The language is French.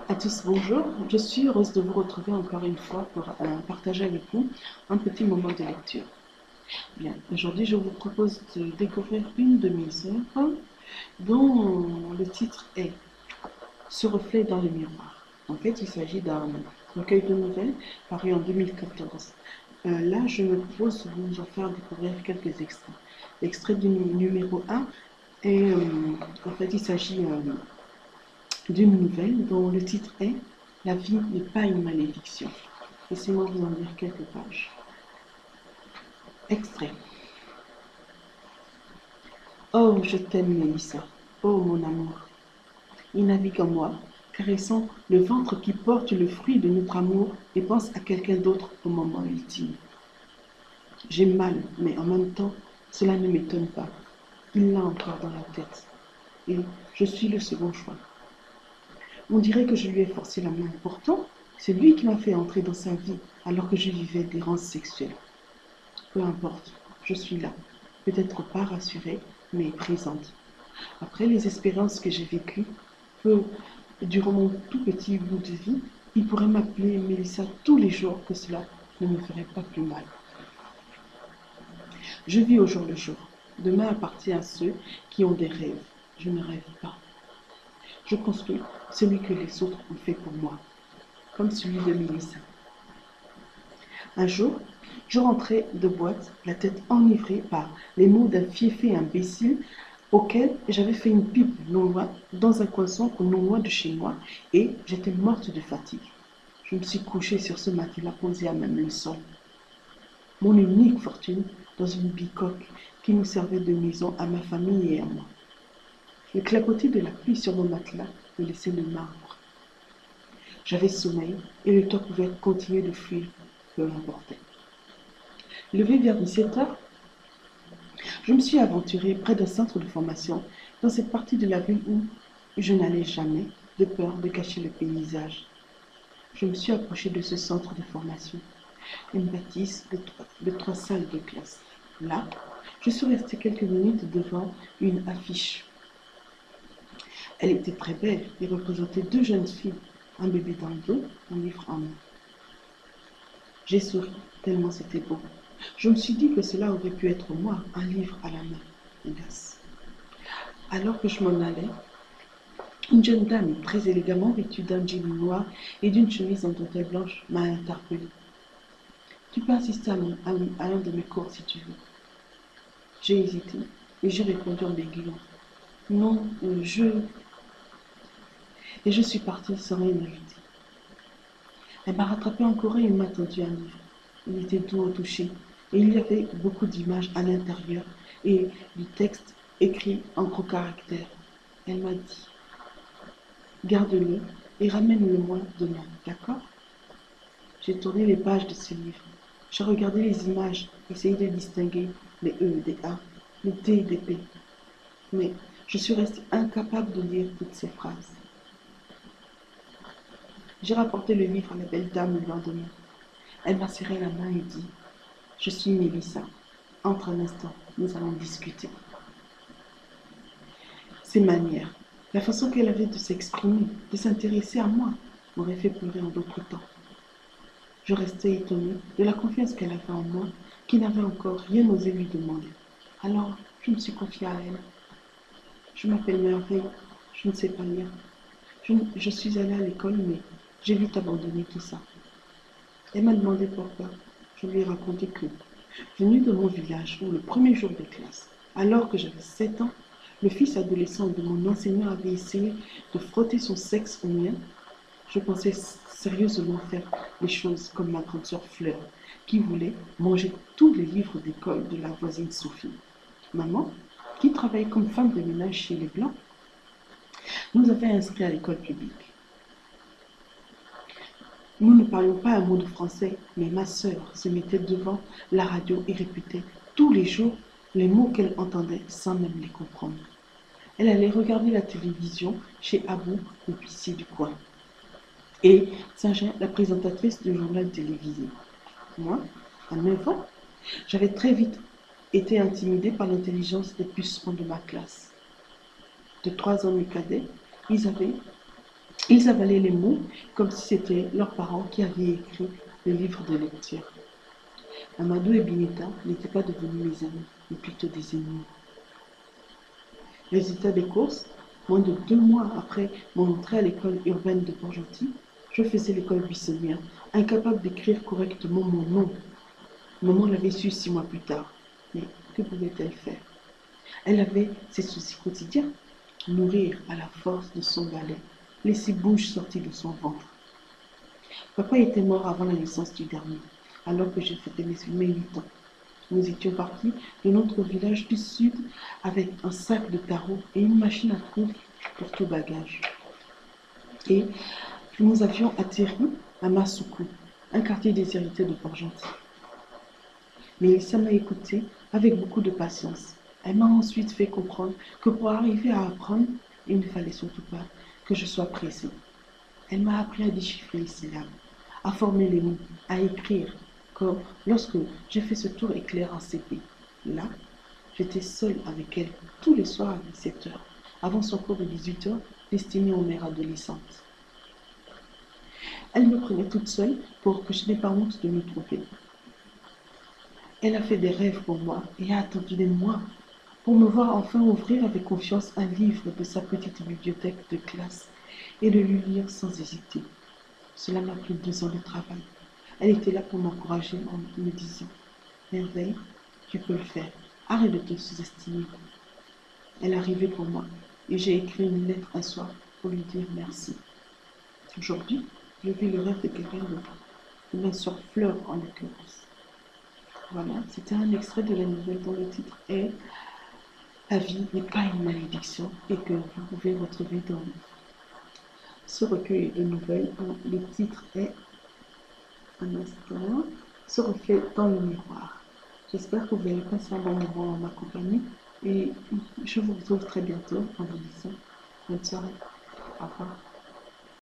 À tous, bonjour. Je suis heureuse de vous retrouver encore une fois pour partager avec vous un petit moment de lecture. Bien, aujourd'hui, je vous propose de découvrir une de mes œuvres dont le titre est Ce reflet dans le miroir. En fait, il s'agit d'un recueil de nouvelles paru en 2014. Là, je me propose de vous en faire découvrir quelques extraits. L'extrait du numéro 1 est, en fait, il s'agit d'une nouvelle dont le titre est La vie n'est pas une malédiction. Laissez-moi vous en lire quelques pages. Extrait. Oh, je t'aime, Mélissa. Oh, mon amour. Il navigue en moi, caressant le ventre qui porte le fruit de notre amour et pense à quelqu'un d'autre au moment ultime. J'ai mal, mais en même temps, cela ne m'étonne pas. Il l'a encore dans la tête. Et je suis le second choix. On dirait que je lui ai forcé la main. Pourtant, c'est lui qui m'a fait entrer dans sa vie alors que je vivais d'errance sexuelle. Peu importe, je suis là. Peut-être pas rassurée, mais présente. Après les expériences que j'ai vécues, durant mon tout petit bout de vie, il pourrait m'appeler Mélissa tous les jours que cela ne me ferait pas plus mal. Je vis au jour le jour. Demain appartient à ceux qui ont des rêves. Je ne rêve pas. Je construis celui que les autres ont fait pour moi, comme celui de Mélissa. Un jour, je rentrais de boîte, la tête enivrée par les mots d'un fiefé imbécile auquel j'avais fait une pipe non loin, dans un coin sombre non loin de chez moi, et j'étais morte de fatigue. Je me suis couchée sur ce matelas posé à même le sol. Mon unique fortune dans une bicoque qui nous servait de maison à ma famille et à moi. Le clapotis de la pluie sur mon matelas me laissait le marbre. J'avais sommeil et le temps pouvait continuer de fuir, peu importe. Levé vers 17 heures, je me suis aventurée près d'un centre de formation, dans cette partie de la ville où je n'allais jamais, de peur de cacher le paysage. Je me suis approchée de ce centre de formation, une bâtisse de trois salles de classe. Là, je suis restée quelques minutes devant une affiche. Elle était très belle et représentait deux jeunes filles, un bébé dans le dos, un livre en main. J'ai souri, tellement c'était beau. Je me suis dit que cela aurait pu être moi, un livre à la main, hélas. Alors que je m'en allais, une jeune dame très élégamment vêtue d'un jean noir et d'une chemise en dentelle blanche m'a interpellée. Tu peux assister à un de mes cours si tu veux. J'ai hésité et j'ai répondu en bégayant. Non, Et je suis partie sans rien ajouter. Elle m'a rattrapé en courant et m'a tendu un livre. Il était doux au toucher et il y avait beaucoup d'images à l'intérieur et du texte écrit en gros caractères. Elle m'a dit, garde-le et ramène-le-moi demain, d'accord? J'ai tourné les pages de ce livre. J'ai regardé les images, essayé de distinguer les E des A, les T des P. Mais je suis restée incapable de lire toutes ces phrases. J'ai rapporté le livre à la belle dame le lendemain. Elle m'a serré la main et dit, je suis Mélissa. Entre un instant, nous allons discuter. Ses manières, la façon qu'elle avait de s'exprimer, de s'intéresser à moi, m'aurait fait pleurer en d'autres temps. Je restais étonnée de la confiance qu'elle avait en moi, qui n'avait encore rien osé lui demander. Alors, je me suis confiée à elle. Je m'appelle Merveille, je ne sais pas lire. Je suis allée à l'école, mais j'ai vite abandonné tout ça. Elle m'a demandé pourquoi. Je lui ai raconté que, venue de mon village où le premier jour de classe, alors que j'avais 7 ans, le fils adolescent de mon enseignant avait essayé de frotter son sexe au mien, je pensais sérieusement faire les choses comme ma grande sœur Fleur, qui voulait manger tous les livres d'école de la voisine Sophie. Maman, qui travaillait comme femme de ménage chez les Blancs, nous avait inscrits à l'école publique. Nous ne parlions pas un mot de français, mais ma sœur se mettait devant la radio et répétait tous les jours les mots qu'elle entendait sans même les comprendre. Elle allait regarder la télévision chez Abou, l'épicier du coin, et Saint-Jean, la présentatrice du journal télévisé. Moi, à 9 ans, j'avais très vite été intimidée par l'intelligence des pucerons de ma classe. De 3 ans mes cadets, ils avaient Ils avalaient les mots comme si c'était leurs parents qui avaient écrit le livre de lecture. Amadou et Bineta n'étaient pas devenus mes amis, mais plutôt des ennemis. Résultat des courses, moins de 2 mois après mon entrée à l'école urbaine de Port-Gentil, je faisais l'école buissonnière, incapable d'écrire correctement mon nom. Maman l'avait su 6 mois plus tard. Mais que pouvait-elle faire? Elle avait ses soucis quotidiens. Nourrir à la force de son balai, laisser bouche sortie de son ventre. Papa était mort avant la naissance du dernier, alors que je fêtais mes 8 ans. Nous étions partis de notre village du sud avec un sac de tarots et une machine à coudre pour tout bagage. Et nous avions atterri à Massoukou, un quartier déshérité de Port-Gentil. Mélissa m'a écouté avec beaucoup de patience. Elle m'a ensuite fait comprendre que pour arriver à apprendre, il ne fallait surtout pas que je sois pressée. Elle m'a appris à déchiffrer les syllabes, à former les mots, à écrire, comme lorsque j'ai fait ce tour éclair en CP. Là, j'étais seule avec elle tous les soirs à 17 heures, avant son cours de 18 heures destiné aux mères adolescentes. Elle me prenait toute seule pour que je n'aie pas honte de me tromper. Elle a fait des rêves pour moi et a attendu des mois pour me voir enfin ouvrir avec confiance un livre de sa petite bibliothèque de classe et de le lire sans hésiter. Cela m'a pris 2 ans de travail. Elle était là pour m'encourager en me disant: Merveille, tu peux le faire. Arrête de te sous-estimer. Elle arrivait pour moi et j'ai écrit une lettre un soir pour lui dire merci. Aujourd'hui, je vis le rêve de quelqu'un d'autre, de ma soeur Fleur en l'occurrence. Voilà, c'était un extrait de la nouvelle dont le titre est La vie n'est pas une malédiction et que vous pouvez retrouver dans ce recueil de nouvelles dont le titre est un instant, se reflet dans le miroir. J'espère que vous avez passé un bon moment en ma compagnie et je vous retrouve très bientôt en vous disant bonne soirée. Au revoir.